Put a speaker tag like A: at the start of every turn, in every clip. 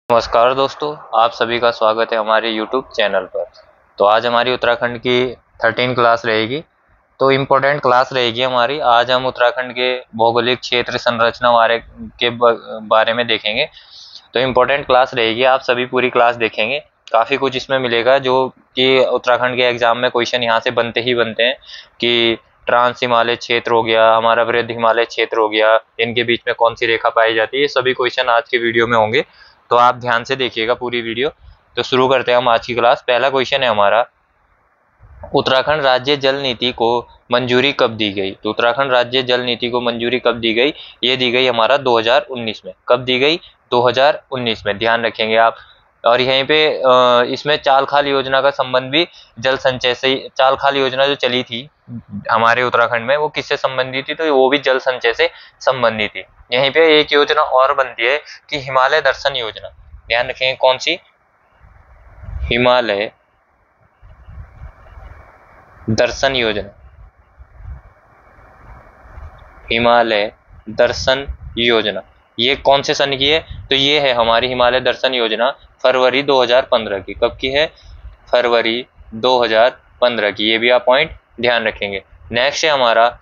A: नमस्कार दोस्तों, आप सभी का स्वागत है हमारे YouTube चैनल पर। तो आज हमारी उत्तराखंड की 13 क्लास रहेगी। तो इम्पोर्टेंट क्लास रहेगी हमारी। आज हम उत्तराखंड के भौगोलिक क्षेत्र संरचना बारे में देखेंगे। तो इम्पोर्टेंट क्लास रहेगी, आप सभी पूरी क्लास देखेंगे। काफ़ी कुछ इसमें मिलेगा जो कि उत्तराखंड के एग्जाम में क्वेश्चन यहाँ से बनते ही बनते हैं कि ट्रांस हिमालय क्षेत्र हो गया, हमारा वृद्ध हिमालय क्षेत्र हो गया, इनके बीच में कौन सी रेखा पाई जाती है। ये सभी क्वेश्चन आज के वीडियो में होंगे, तो आप ध्यान से देखिएगा पूरी वीडियो। तो शुरू करते हैं हम आज की क्लास। पहला क्वेश्चन है हमारा, उत्तराखंड राज्य जल नीति को मंजूरी कब दी गई। तो उत्तराखंड राज्य जल नीति को मंजूरी कब दी गई, ये दी गई हमारा 2019 में। कब दी गई? 2019 में, ध्यान रखेंगे आप। और यहीं पे इसमें चाल खाल योजना का संबंध भी जल संचय से, चाल खाल योजना जो चली थी हमारे उत्तराखंड में, वो किससे संबंधित थी? तो वो भी जल संचय से संबंधित थी। यहीं पे एक योजना और बनती है कि हिमालय दर्शन योजना। ध्यान रखेंगे, कौन सी? हिमालय दर्शन योजना। हिमालय दर्शन योजना ये कौन से सन की है? तो ये है हमारी हिमालय दर्शन योजना फरवरी 2015 की। कब की है? फरवरी 2015 की। ये भी आप पॉइंट ध्यान रखेंगे। नेक्स्ट है हमारा,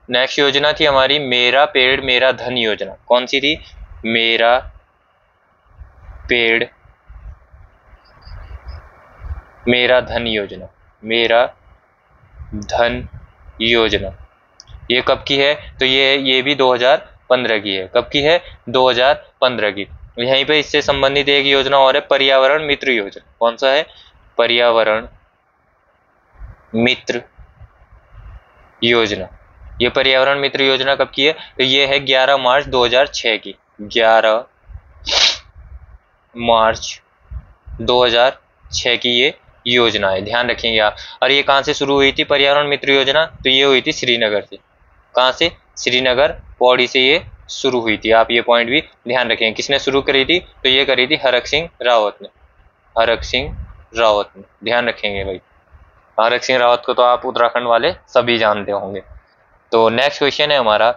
A: नेक्स्ट योजना थी हमारी मेरा पेड़ मेरा धन योजना। कौन सी थी? मेरा पेड़ मेरा धन योजना। मेरा धन योजना ये कब की है? तो ये भी 2015 की है। कब की है? 2015 की। यहीं पे इससे संबंधित एक योजना और है, पर्यावरण मित्र योजना। कौन सा है? पर्यावरण मित्र योजना। ये पर्यावरण मित्र योजना कब की है? तो ये है 11 मार्च 2006 की। 11 मार्च 2006 की ये योजना है, ध्यान रखेंगे आप। और ये कहाँ से शुरू हुई थी पर्यावरण मित्र योजना? तो ये हुई थी श्रीनगर से। कहाँ से? श्रीनगर पौड़ी से ये शुरू हुई थी। आप ये पॉइंट भी ध्यान रखेंगे। किसने शुरू करी थी? तो ये करी थी हरक सिंह रावत ने। हरक सिंह रावत ने, ध्यान रखेंगे भाई। हरक सिंह रावत को तो आप उत्तराखंड वाले सभी जानते होंगे। तो नेक्स्ट क्वेश्चन है हमारा,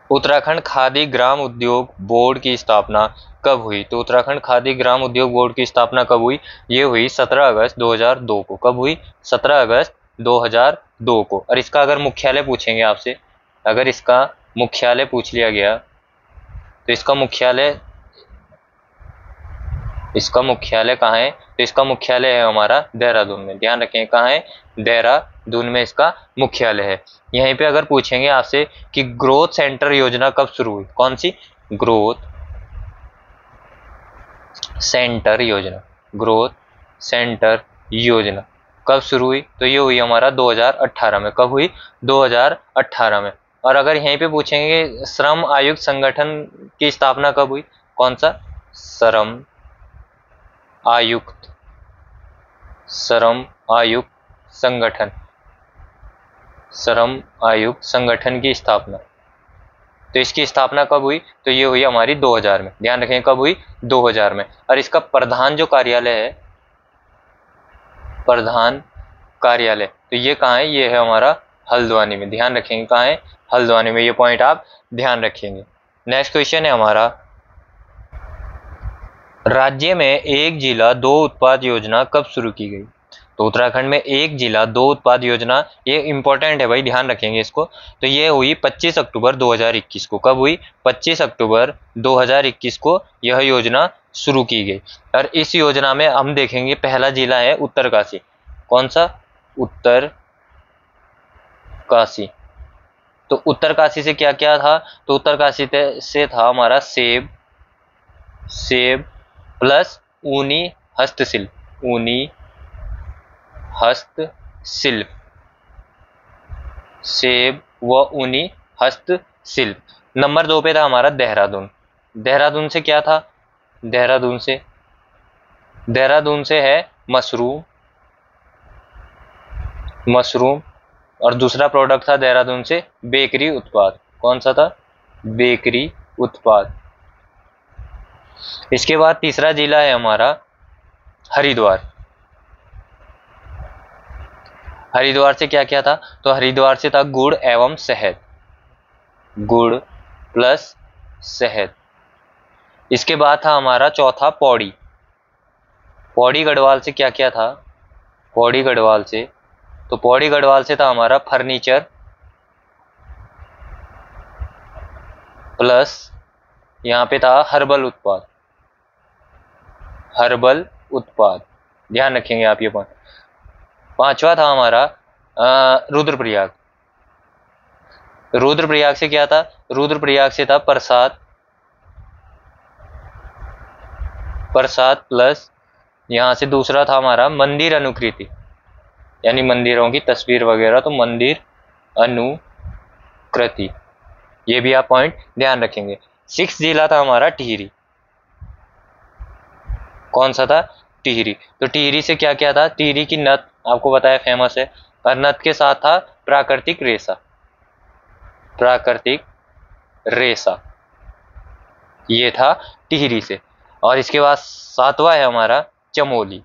A: उत्तराखंड खादी ग्राम उद्योग बोर्ड की स्थापना कब हुई? तो उत्तराखंड खादी ग्राम उद्योग बोर्ड की स्थापना कब हुई? ये हुई 17 अगस्त 2002 को। कब हुई? 17 अगस्त 2002 को। और इसका अगर मुख्यालय पूछेंगे आपसे, अगर इसका मुख्यालय पूछ लिया गया, तो इसका मुख्यालय कहाँ है? तो इसका मुख्यालय है हमारा देहरादून में। ध्यान रखें, कहाँ है? देहरादून में इसका मुख्यालय है। यहीं पे अगर पूछेंगे आपसे कि ग्रोथ सेंटर योजना कब शुरू हुई? कौन सी? ग्रोथ सेंटर योजना। ग्रोथ सेंटर योजना कब शुरू हुई? तो ये हुई हमारा 2018 में। कब हुई? 2018 में। और अगर यहीं पे पूछेंगे श्रम आयुक्त संगठन की स्थापना कब हुई? कौन सा? श्रम आयुक्त संगठन। श्रम आयुक्त संगठन की स्थापना, तो इसकी स्थापना कब हुई? तो ये हुई हमारी 2000 में। ध्यान रखें, कब हुई? 2000 में। और इसका प्रधान जो कार्यालय है, प्रधान कार्यालय, तो ये कहाँ है? ये है हमारा हल्द्वानी में। ध्यान रखेंगे, कहाँ है? हल्द्वानी में। ये पॉइंट आप ध्यान रखेंगे। नेक्स्ट क्वेश्चन है हमारा, राज्य में एक जिला दो उत्पाद योजना कब शुरू की गई? तो उत्तराखंड में एक जिला दो उत्पाद योजना, ये इंपॉर्टेंट है भाई, ध्यान रखेंगे इसको। तो ये हुई 25 अक्टूबर 2021 को। कब हुई? 25 अक्टूबर 2021 को यह योजना शुरू की गई। और इस योजना में हम देखेंगे पहला जिला है उत्तरकाशी। कौन सा? उत्तरकाशी। तो उत्तरकाशी से क्या क्या था? तो उत्तरकाशी से था हमारा सेब प्लस ऊनी हस्तशिल्प। ऊनी हस्तशिल्प, सेब व ऊनी हस्तशिल्प। नंबर 2 पे था हमारा देहरादून। देहरादून से क्या था? देहरादून से है मशरूम। और दूसरा प्रोडक्ट था देहरादून से बेकरी उत्पाद। कौन सा था? बेकरी उत्पाद। इसके बाद तीसरा जिला है हमारा हरिद्वार। हरिद्वार से क्या क्या था? तो हरिद्वार से था गुड़ एवं शहद। गुड़ प्लस शहद। इसके बाद था हमारा चौथा पौड़ी। पौड़ी गढ़वाल से क्या क्या था? पौड़ी गढ़वाल से, तो पौड़ी गढ़वाल से था हमारा फर्नीचर प्लस यहाँ पे था हर्बल उत्पाद। हर्बल उत्पाद ध्यान रखेंगे आप ये पॉइंट। पांचवा था हमारा रुद्रप्रयाग। रुद्रप्रयाग से क्या था? रुद्रप्रयाग से था प्रसाद। प्रसाद प्लस यहाँ से दूसरा था हमारा मंदिर अनुकृति, यानी मंदिरों की तस्वीर वगैरह, तो मंदिर अनुकृति, ये भी आप पॉइंट ध्यान रखेंगे। 6 जिला था हमारा टिहरी। कौन सा था? टिहरी। तो टिहरी से क्या क्या था? टिहरी की नथ आपको बताया फेमस है, और नथ के साथ था प्राकृतिक रेशा। प्राकृतिक रेशा ये था टिहरी से। और इसके बाद 7वां है हमारा चमोली।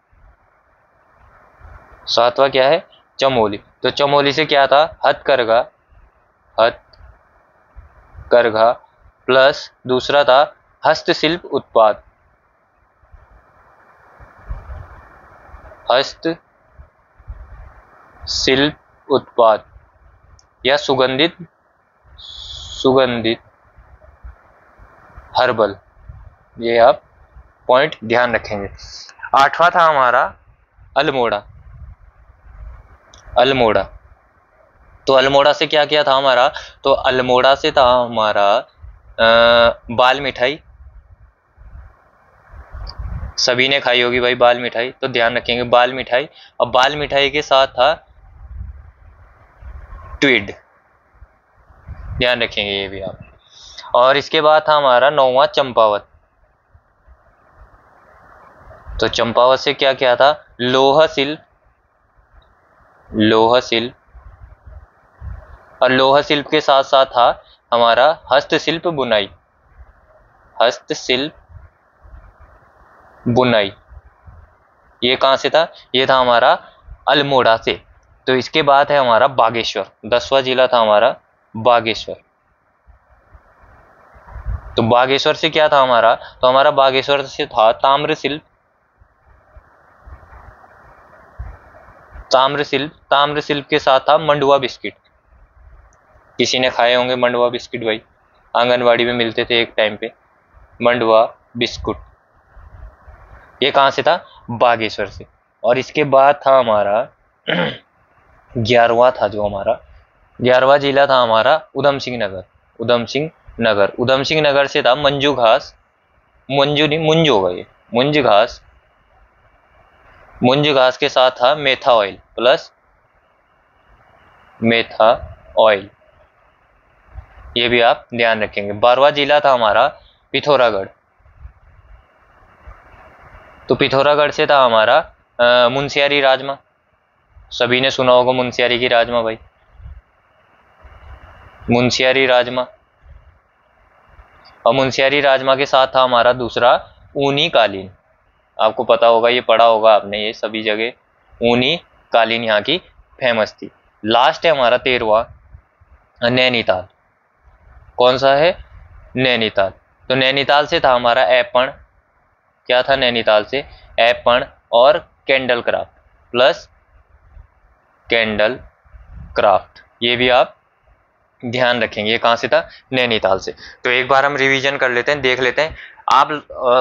A: 7वां क्या है? चमोली। तो चमोली से क्या था? हथकरघा। हथकरघा प्लस दूसरा था हस्तशिल्प उत्पाद। हस्तशिल्प उत्पाद या सुगंधित हर्बल, ये आप पॉइंट ध्यान रखेंगे। 8वां था हमारा अल्मोड़ा। अल्मोड़ा, तो अल्मोड़ा से क्या क्या था हमारा? तो अल्मोड़ा से था हमारा बाल मिठाई। सभी ने खाई होगी भाई बाल मिठाई, तो ध्यान रखेंगे बाल मिठाई। और बाल मिठाई के साथ था ट्विड, ध्यान रखेंगे ये भी आप। और इसके बाद था हमारा 9वां चंपावत। तो चंपावत से क्या क्या था? लौह शिल्प। लौह शिल्प, और लौह शिल्प के साथ साथ था हमारा हस्तशिल्प बुनाई। हस्तशिल्प बुनाई ये कहां से था? ये था हमारा अल्मोड़ा से। तो इसके बाद है हमारा बागेश्वर। 10वां जिला था हमारा बागेश्वर। तो बागेश्वर से क्या था हमारा? तो हमारा बागेश्वर से था ताम्र शिल्प। ताम्र शिल्प के साथ था मंडुआ बिस्किट। किसी ने खाए होंगे मंडुआ बिस्किट भाई, आंगनवाड़ी में मिलते थे एक टाइम पे मंडुआ बिस्कुट। ये कहां से था? बागेश्वर से। और इसके बाद था हमारा 11वां था जो हमारा 11वां जिला था हमारा उधम सिंह नगर। उधम सिंह नगर, उधम सिंह नगर से था मंजू घास। मंजू नहीं, मुंज होगा ये, मुंज घास। मुंज घास के साथ था मेथा ऑयल प्लस मेथा ऑयल, ये भी आप ध्यान रखेंगे। 12वां जिला था हमारा पिथौरागढ़। तो पिथौरागढ़ से था हमारा मुंशियारी राजमा। सभी ने सुना होगा मुंशियारी की राजमा भाई, मुंशियारी राजमा। और मुंशियारी राजमा के साथ था हमारा दूसरा ऊनी कालीन। आपको पता होगा, ये पढ़ा होगा आपने, ये सभी जगह ऊनी कालीन यहाँ की फेमस थी। लास्ट है हमारा 13वां नैनीताल। कौन सा है? नैनीताल। तो नैनीताल से था हमारा ऐपण। क्या था नैनीताल से? ऐपण और candle craft plus candle craft, ये भी आप ध्यान रखेंगे। ये कहां से था? नैनीताल से। तो एक बार हम रिवीजन कर लेते हैं, देख लेते हैं। आप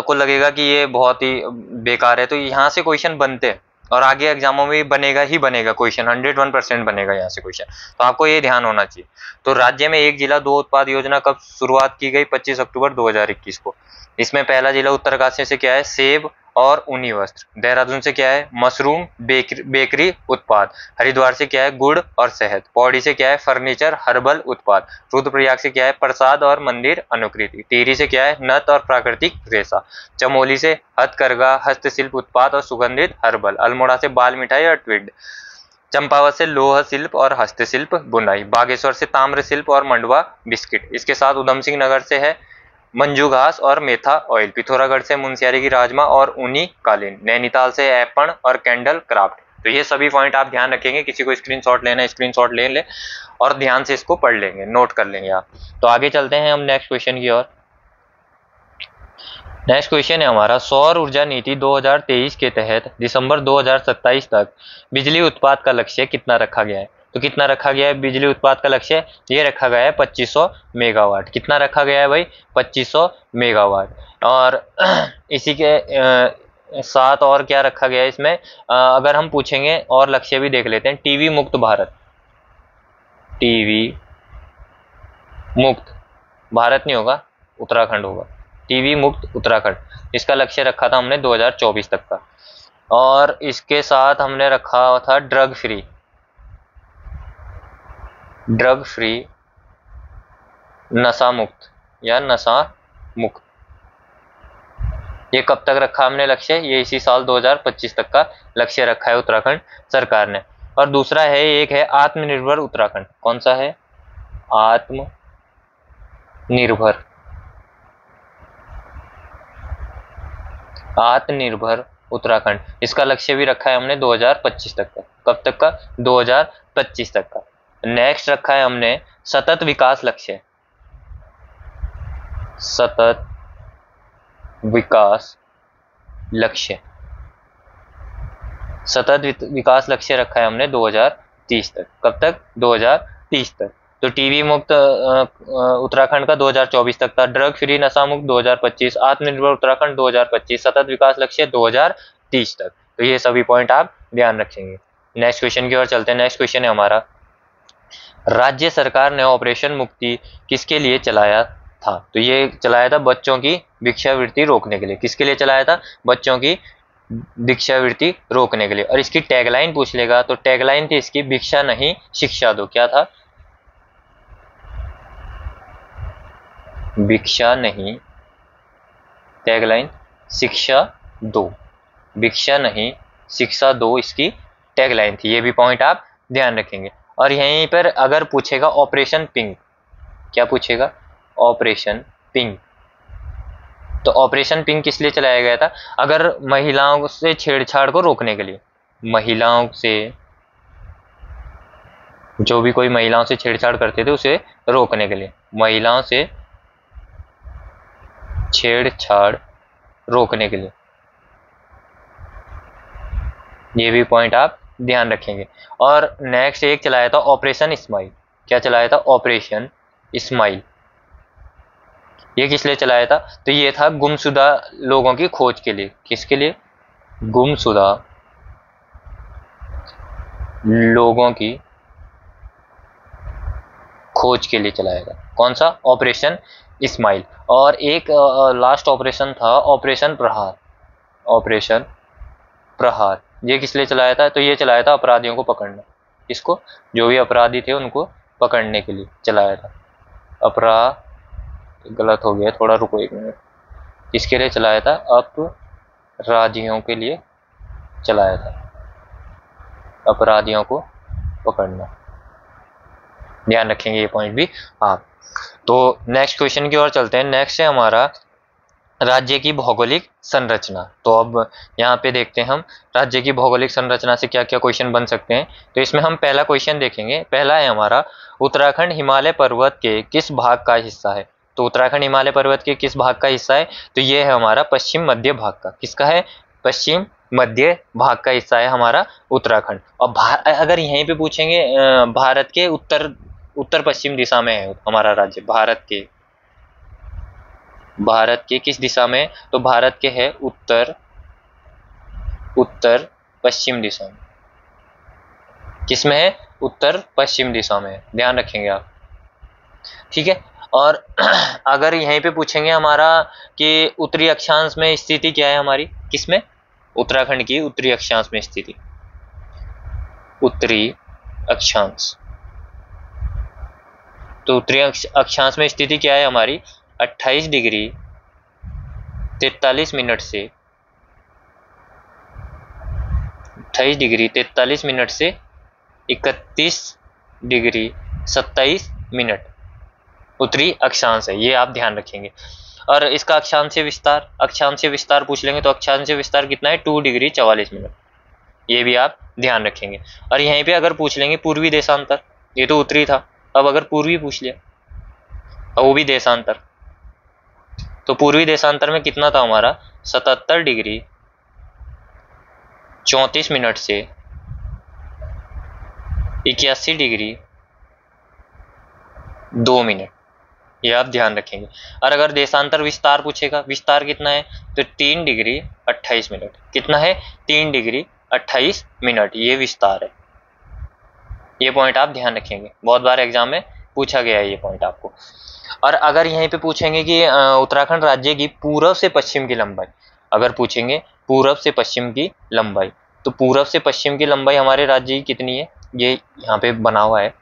A: को लगेगा कि ये बहुत ही बेकार है, तो यहाँ से क्वेश्चन बनते हैं और आगे एग्जामों में बनेगा ही बनेगा क्वेश्चन, 101% बनेगा यहाँ से क्वेश्चन, तो आपको ये ध्यान होना चाहिए। तो राज्य में एक जिला दो उत्पाद योजना कब शुरुआत की गई? 25 अक्टूबर 2021 को। इसमें पहला जिला उत्तरकाशी से क्या है? सेब और ऊनी वस्त्र। देहरादून से क्या है? मशरूम बेकरी उत्पाद। हरिद्वार से क्या है? गुड़ और शहद। पौड़ी से क्या है? फर्नीचर हर्बल उत्पाद। रुद्रप्रयाग से क्या है? प्रसाद और मंदिर अनुकृति। टिहरी से क्या है? नथ और प्राकृतिक रेशा। चमोली से हथकरघा हस्तशिल्प उत्पाद और सुगंधित हर्बल। अल्मोड़ा से बाल मिठाई और ट्विड। चंपावत से लोह शिल्प और हस्तशिल्प बुनाई। बागेश्वर से ताम्र शिल्प और मंडुआ बिस्किट। इसके साथ उधम सिंह नगर से है मंजू घास और मेथा ऑयल। पिथौरागढ़ से मुंशियारी की राजमा और ऊनी कालीन। नैनीताल से ऐपण और कैंडल क्राफ्ट। तो ये सभी पॉइंट आप ध्यान रखेंगे। किसी को स्क्रीनशॉट लेना है स्क्रीनशॉट ले ले और ध्यान से इसको पढ़ लेंगे, नोट कर लेंगे आप। तो आगे चलते हैं हम नेक्स्ट क्वेश्चन की ओर। नेक्स्ट क्वेश्चन है हमारा, सौर ऊर्जा नीति 2023 के तहत दिसंबर 2027 तक बिजली उत्पाद का लक्ष्य कितना रखा गया है? तो कितना रखा गया है बिजली उत्पाद का लक्ष्य? ये रखा गया है 2500 मेगावाट। कितना रखा गया है भाई? 2500 मेगावाट। और इसी के साथ और क्या रखा गया है इसमें? अगर हम पूछेंगे और लक्ष्य भी देख लेते हैं। टीवी मुक्त भारत, टीवी मुक्त भारत नहीं होगा, उत्तराखंड होगा। टीवी मुक्त उत्तराखंड, इसका लक्ष्य रखा था हमने 2024 तक का। और इसके साथ हमने रखा था ड्रग फ्री, ड्रग फ्री नशा मुक्त या नशा मुक्त। ये कब तक रखा हमने लक्ष्य? ये इसी साल 2025 तक का लक्ष्य रखा है उत्तराखंड सरकार ने। और दूसरा है, एक है आत्मनिर्भर उत्तराखंड। कौन सा है? आत्मनिर्भर, आत्मनिर्भर उत्तराखंड। इसका लक्ष्य भी रखा है हमने 2025 तक का। कब तक का? 2025 तक का। नेक्स्ट रखा है हमने सतत विकास लक्ष्य, सतत विकास लक्ष्य, सतत विकास लक्ष्य रखा है हमने 2030 तक। कब तक? 2030 तक। तो टीवी मुक्त उत्तराखंड का 2024 तक था, ड्रग फ्री नशा मुक्त 2025, आत्मनिर्भर उत्तराखंड 2025, सतत विकास लक्ष्य 2030 तक। तो ये सभी पॉइंट आप ध्यान रखेंगे। नेक्स्ट क्वेश्चन की ओर चलते हैं। नेक्स्ट क्वेश्चन है हमारा, राज्य सरकार ने ऑपरेशन मुक्ति किसके लिए चलाया था? तो ये चलाया था बच्चों की भिक्षावृत्ति रोकने के लिए। किसके लिए चलाया था? बच्चों की भिक्षावृत्ति रोकने के लिए। और इसकी टैगलाइन पूछ लेगा तो टैगलाइन थी इसकी, भिक्षा नहीं शिक्षा दो। क्या था? भिक्षा नहीं, टैगलाइन शिक्षा दो, भिक्षा नहीं शिक्षा दो इसकी टैगलाइन थी। ये भी पॉइंट आप ध्यान रखेंगे। और यहीं पर अगर पूछेगा ऑपरेशन पिंक, क्या पूछेगा? Operation pink. तो ऑपरेशन पिंक किस लिए चलाया गया था? अगर महिलाओं से छेड़छाड़ को रोकने के लिए, महिलाओं से, जो भी कोई महिलाओं से छेड़छाड़ करते थे उसे रोकने के लिए, महिलाओं से छेड़छाड़ रोकने के लिए। ये भी पॉइंट आप ध्यान रखेंगे। और नेक्स्ट एक चलाया था ऑपरेशन स्माइल। क्या चलाया था? Operation smile. ये किस लिए चलाया था? तो ये था गुमशुदा लोगों की खोज के लिए। किसके लिए? गुमशुदा लोगों की खोज के लिए चलाया था। कौन सा? Operation smile. और एक लास्ट ऑपरेशन था ऑपरेशन प्रहार, ऑपरेशन प्रहार। ये किस लिए चलाया था? तो ये चलाया था अपराधियों को पकड़ना। किसको? जो भी अपराधी थे उनको पकड़ने के लिए चलाया था। गलत हो गया थोड़ा, रुको एक मिनट। किसके लिए चलाया था? अपराधियों के लिए चलाया था, अपराधियों को पकड़ना। ध्यान रखेंगे ये पॉइंट भी आप। तो नेक्स्ट क्वेश्चन की ओर चलते हैं। नेक्स्ट है हमारा राज्य की भौगोलिक संरचना। तो अब यहाँ पे देखते हैं हम राज्य की भौगोलिक संरचना से क्या क्या क्वेश्चन बन सकते हैं। तो इसमें हम पहला क्वेश्चन देखेंगे। पहला है हमारा, उत्तराखंड हिमालय पर्वत के किस भाग का हिस्सा है? तो उत्तराखंड हिमालय पर्वत के किस भाग का हिस्सा है? तो ये है हमारा पश्चिम मध्य भाग का। किसका है? पश्चिम मध्य भाग का हिस्सा है हमारा उत्तराखंड। और अगर यहीं पे पूछेंगे भारत के उत्तर पश्चिम दिशा में है हमारा राज्य। भारत के किस दिशा में? तो भारत के है उत्तर पश्चिम दिशा में। किस में है? उत्तर पश्चिम दिशा में है। ध्यान रखेंगे आप, ठीक है। और अगर यहीं पे पूछेंगे हमारा कि उत्तरी अक्षांश में स्थिति क्या है हमारी, किसमें? उत्तराखंड की उत्तरी अक्षांश में स्थिति, उत्तरी अक्षांश। तो उत्तरी अक्षांश में स्थिति क्या है हमारी? 28 डिग्री 43 मिनट से 28 डिग्री 43 मिनट से 31 डिग्री 27 मिनट उत्तरी अक्षांश है। ये आप ध्यान रखेंगे। और इसका अक्षांशीय विस्तार पूछ लेंगे तो अक्षांशीय विस्तार कितना है? 2 डिग्री 44 मिनट। ये भी आप ध्यान रखेंगे। और यहीं पे अगर पूछ लेंगे पूर्वी देशांतर, ये तो उत्तरी था, अब अगर पूर्वी पूछ लिया और वो भी देशांतर, तो पूर्वी देशांतर में कितना था हमारा 77 डिग्री 34 मिनट से 81 डिग्री 2 मिनट, ये आप ध्यान रखेंगे। और अगर देशांतर विस्तार पूछेगा, विस्तार कितना है, तो 3 डिग्री 28 मिनट। कितना है, 3 डिग्री 28 मिनट, ये विस्तार है। ये पॉइंट आप ध्यान रखेंगे, बहुत बार एग्जाम में पूछा गया है ये पॉइंट आपको। और अगर यहीं पे पूछेंगे कि उत्तराखंड राज्य की पूर्व से पश्चिम की लंबाई, अगर पूछेंगे पूर्व से पश्चिम की लंबाई, तो पूर्व से पश्चिम की लंबाई हमारे राज्य की कितनी है, ये यहाँ पे बना हुआ है।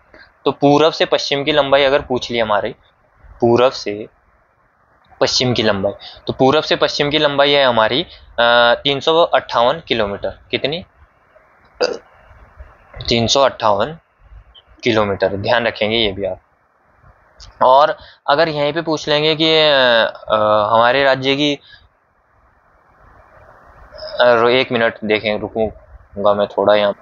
A: तो पूर्व से पश्चिम की लंबाई अगर पूछ ली हमारी, पूर्व से पश्चिम की लंबाई, तो पूर्व से पश्चिम की लंबाई है हमारी 358 किलोमीटर। कितनी, 358 किलोमीटर, ध्यान रखेंगे ये भी आप। और अगर यहीं पे पूछ लेंगे कि हमारे राज्य की, 1 मिनट देखें, रुकूंगा मैं थोड़ा यहाँ,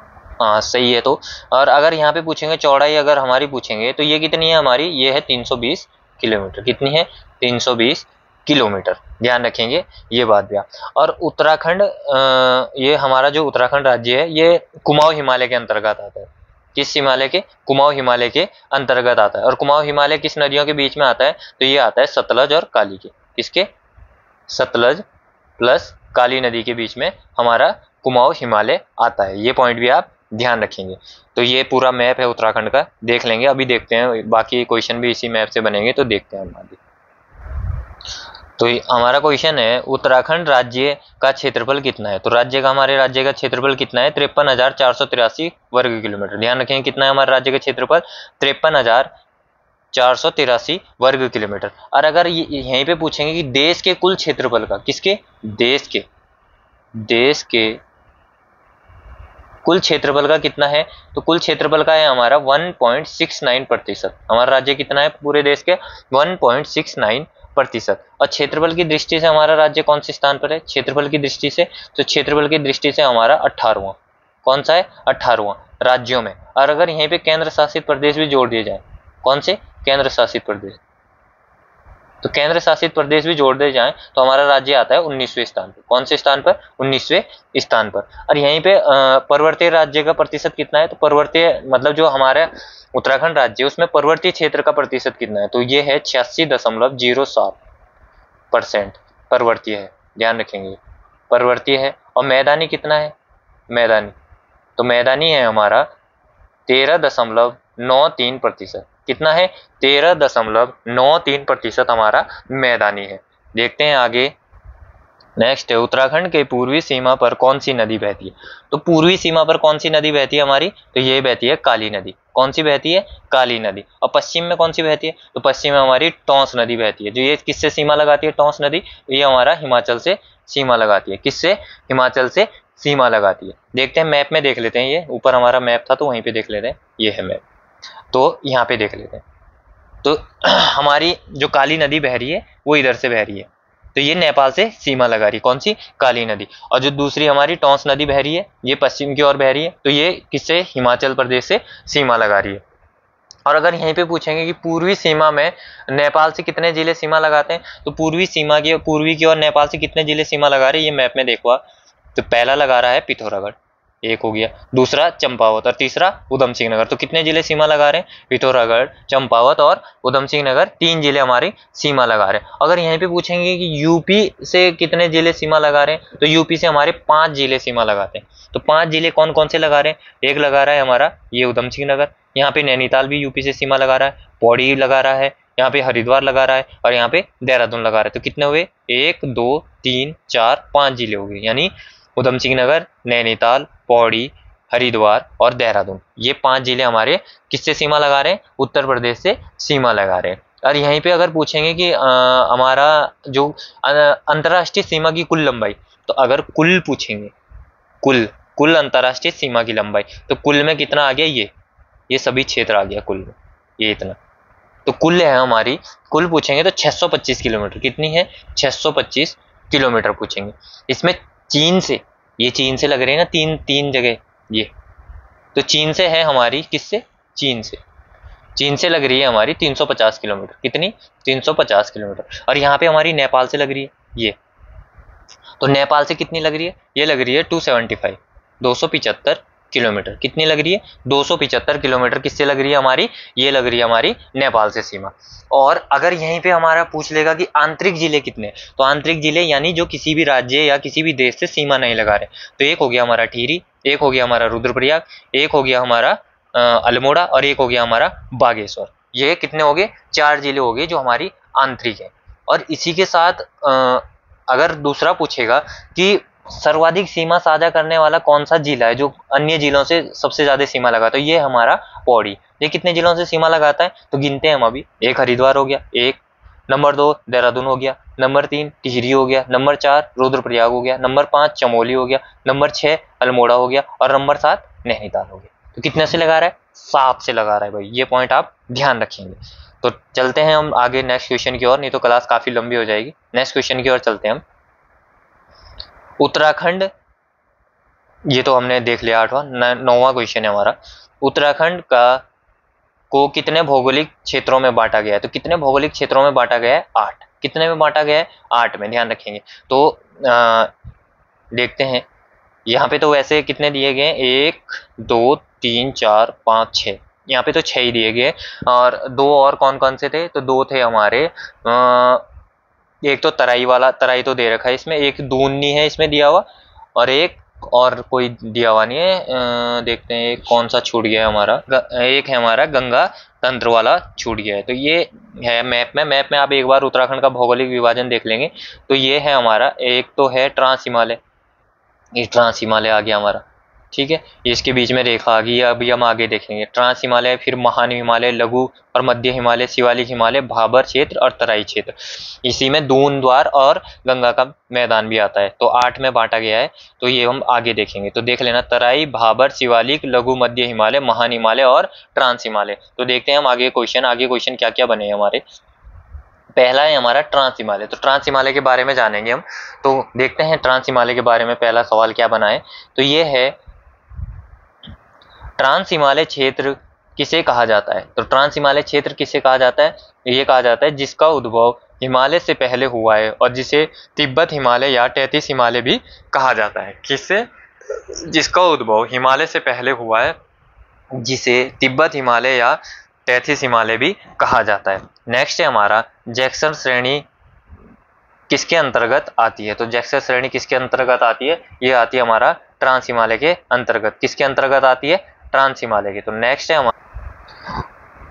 A: हाँ सही है। तो और अगर यहाँ पे पूछेंगे चौड़ाई, अगर हमारी पूछेंगे तो ये कितनी है हमारी, ये है 320 किलोमीटर। कितनी है, 320 किलोमीटर, ध्यान रखेंगे ये बात भी आप। और उत्तराखंड, ये हमारा जो उत्तराखंड राज्य है ये कुमाऊं हिमालय के अंतर्गत आता है। किस हिमालय के, कुमाऊं हिमालय के अंतर्गत आता है। और कुमाऊं हिमालय किस नदियों के बीच में आता है, तो ये आता है सतलज और काली के। किसके, सतलज प्लस काली नदी के बीच में हमारा कुमाऊं हिमालय आता है। ये पॉइंट भी आप ध्यान रखेंगे। तो ये पूरा मैप है उत्तराखंड का, देख लेंगे। अभी देखते हैं बाकी क्वेश्चन भी इसी मैप से बनेंगे, तो देखते हैं हम आगे। तो हमारा क्वेश्चन है उत्तराखंड राज्य का क्षेत्रफल कितना है। तो राज्य का, हमारे राज्य का क्षेत्रफल कितना है, 53,483 वर्ग किलोमीटर। ध्यान रखेंगे कितना है हमारे राज्य का क्षेत्रफल, 53,483 वर्ग किलोमीटर। और अगर यहीं पे पूछेंगे कि देश के कुल क्षेत्रफल का, किसके, देश के कुल क्षेत्रफल का कितना है, तो कुल क्षेत्रफल का है हमारा 1.69%। हमारा राज्य कितना है पूरे देश के, 1.69%। और क्षेत्रफल की दृष्टि से हमारा राज्य कौन से स्थान पर है, क्षेत्रफल की दृष्टि से, तो क्षेत्रफल की दृष्टि से हमारा 18वां, कौन सा है, 18वां राज्यों में। और अगर यहीं पे केंद्र शासित प्रदेश भी जोड़ दिए जाए, कौन से, केंद्र शासित प्रदेश, तो केंद्र शासित प्रदेश भी जोड़ दे जाएं तो हमारा राज्य आता है 19वें स्थान पर। कौन से स्थान पर, 19वें स्थान पर। और यहीं पे पर्वतीय राज्य का प्रतिशत कितना है, तो पर्वतीय मतलब जो हमारे उत्तराखंड राज्य उसमें पर्वतीय क्षेत्र का प्रतिशत कितना है, तो ये है 86.07% पर्वतीय है। ध्यान रखेंगे पर्वतीय है। और मैदानी कितना है, मैदानी, तो मैदानी है हमारा 13.93%। कितना है, 13.93% हमारा मैदानी है। देखते हैं आगे। नेक्स्ट है उत्तराखंड के पूर्वी सीमा पर कौन सी नदी बहती है। तो पूर्वी सीमा पर कौन सी नदी बहती है हमारी, तो ये बहती है काली नदी। कौन सी बहती है, काली नदी। और पश्चिम में कौन सी बहती है, तो पश्चिम में हमारी टोंस नदी बहती है। जो ये किससे सीमा लगाती है, टोंस नदी, ये हमारा हिमाचल से सीमा लगाती है। किससे, हिमाचल से सीमा लगाती है। देखते हैं मैप में देख लेते हैं, ये ऊपर हमारा मैप था तो वहीं पे देख लेते हैं, ये है मैप, तो यहाँ पे देख लेते हैं। तो हमारी जो काली नदी बह रही है वो इधर से बह रही है, तो ये नेपाल से सीमा लगा रही है, कौन सी, काली नदी। और जो दूसरी हमारी टोंस नदी बह रही है ये पश्चिम की ओर बह रही है, तो ये किससे, हिमाचल प्रदेश से सीमा लगा रही है। और अगर यहीं पे पूछेंगे कि पूर्वी सीमा में नेपाल से कितने जिले सीमा लगाते हैं, तो पूर्वी सीमा की, पूर्वी की ओर नेपाल से कितने जिले सीमा लगा रहे हैं, ये मैप में देखो। तो पहला लगा रहा है पिथौरागढ़, एक हो गया, दूसरा चंपावत, और तीसरा उधम सिंह नगर। तो कितने जिले सीमा लगा रहे हैं, पिथौरागढ़, चंपावत और उधम सिंह नगर, 3 जिले हमारी सीमा लगा रहे हैं। अगर यहीं पे पूछेंगे कि यूपी से कितने जिले सीमा लगा रहे हैं, तो यूपी से हमारे 5 जिले सीमा लगाते हैं। तो 5 जिले कौन कौन से लगा रहे हैं, एक लगा रहा है हमारा ये उधम सिंह नगर, यहाँ पे नैनीताल भी यूपी से सीमा लगा रहा है, पौड़ी लगा रहा है, यहाँ पे हरिद्वार लगा रहा है, और यहाँ पे देहरादून लगा रहा है। तो कितने हुए, 1 2 3 4 5 जिले हो गए, यानी उधम सिंह नगर, नैनीताल, पौड़ी, हरिद्वार और देहरादून, ये 5 जिले हमारे किससे सीमा लगा रहे हैं, उत्तर प्रदेश से सीमा लगा रहे हैं। और यहीं पे अगर पूछेंगे कि हमारा जो अंतर्राष्ट्रीय सीमा की कुल लंबाई, तो अगर कुल पूछेंगे, कुल अंतर्राष्ट्रीय सीमा की लंबाई, तो कुल में कितना आ गया, ये सभी क्षेत्र आ गया कुल में, ये इतना। तो कुल है हमारी, कुल पूछेंगे तो 625 किलोमीटर। कितनी है, 625 किलोमीटर पूछेंगे। इसमें चीन से, ये चीन से लग रही है ना, तीन जगह ये, तो चीन से है हमारी, किससे, चीन से। चीन से लग रही है हमारी 350 किलोमीटर, कितनी 350 किलोमीटर। और यहाँ पे हमारी नेपाल से लग रही है ये, तो नेपाल से कितनी लग रही है, ये लग रही है 275, 275 किलोमीटर। कितनी लग रही है 275 किलोमीटर। किससे लग रही है हमारी, ये लग रही है हमारी नेपाल से सीमा। और अगर यहीं पे हमारा पूछ लेगा कि आंतरिक जिले कितने, तो आंतरिक जिले यानी जो किसी भी राज्य या किसी भी देश से सीमा नहीं लगा रहे, तो एक हो गया हमारा टिहरी, एक हो गया हमारा रुद्रप्रयाग, एक हो गया हमारा अल्मोड़ा और एक हो गया हमारा बागेश्वर। ये कितने हो गए, 4 जिले हो गए जो हमारी आंतरिक है। और इसी के साथ अगर दूसरा पूछेगा कि सर्वाधिक सीमा साझा करने वाला कौन सा जिला है जो अन्य जिलों से सबसे ज्यादा सीमा लगाता है, तो ये हमारा पौड़ी। ये कितने जिलों से सीमा लगाता है, तो गिनते हैं हम अभी। एक हरिद्वार हो गया, एक नंबर 2 देहरादून हो गया, नंबर 3 टिहरी हो गया, नंबर 4 रुद्रप्रयाग हो गया, नंबर 5 चमोली हो गया, नंबर 6 अल्मोड़ा हो गया और नंबर 7 नैनीताल हो गया। तो कितने से लगा रहा है, 7 से लगा रहा है भाई। ये पॉइंट आप ध्यान रखेंगे। तो चलते हैं हम आगे नेक्स्ट क्वेश्चन की ओर, नहीं तो क्लास काफी लंबी हो जाएगी। नेक्स्ट क्वेश्चन की ओर चलते हैं हम। उत्तराखंड, ये तो हमने देख लिया 8वां। 9वां क्वेश्चन है हमारा, उत्तराखंड को कितने भौगोलिक क्षेत्रों में बांटा गया है। तो कितने भौगोलिक क्षेत्रों में बांटा गया है, 8। कितने में बांटा गया है, 8 में, ध्यान रखेंगे। तो देखते हैं यहाँ पे तो वैसे कितने दिए गए, 1 2 3 4 5 6, यहाँ पे तो 6 ही दिए गए। और 2 और कौन कौन से थे, तो 2 थे हमारे, एक तो तराई वाला, तराई तो दे रखा है इसमें, एक दूनी है इसमें दिया हुआ, और एक और कोई दिया हुआ नहीं है। देखते हैं एक कौन सा छूट गया है हमारा, एक है हमारा गंगा तंत्र वाला छूट गया है। तो ये है मैप में आप एक बार उत्तराखंड का भौगोलिक विभाजन देख लेंगे। तो ये है हमारा, एक तो है ट्रांस हिमालय, ये ट्रांस हिमालय आ गया हमारा, ठीक है। इसके बीच में रेखा आ गई, अभी हम आगे देखेंगे। ट्रांस हिमालय, फिर महान हिमालय, लघु और मध्य हिमालय, शिवालिक हिमालय, भाबर क्षेत्र और तराई क्षेत्र। इसी में दून द्वार और गंगा का मैदान भी आता है। तो 8 में बांटा गया है, तो ये हम आगे देखेंगे। तो देख लेना, तराई, भाबर, शिवालिक, लघु मध्य हिमालय, महान हिमालय और ट्रांस हिमालय। तो देखते हैं हम आगे क्वेश्चन क्या क्या बने हमारे। पहला है हमारा ट्रांस हिमालय। तो ट्रांस हिमालय के बारे में जानेंगे हम। तो देखते हैं ट्रांस हिमालय के बारे में पहला सवाल क्या बना है। तो ये है, ट्रांस हिमालय क्षेत्र किसे कहा जाता है। तो ट्रांस हिमालय क्षेत्र किसे कहा जाता है, ये कहा जाता है जिसका उद्भव हिमालय से पहले हुआ है और जिसे तिब्बत हिमालय या 33 हिमालय भी कहा जाता है। किससे, जिसका उद्भव हिमालय से पहले हुआ है, जिसे तिब्बत हिमालय या 33 हिमालय भी कहा जाता है। नेक्स्ट है हमारा, जैक्सन श्रेणी किसके अंतर्गत आती है। तो जैक्सन श्रेणी किसके अंतर्गत आती है, ये आती है हमारा ट्रांस हिमालय के अंतर्गत। किसके अंतर्गत आती है, ट्रांस हिमालय के। तो नेक्स्ट है हमारा,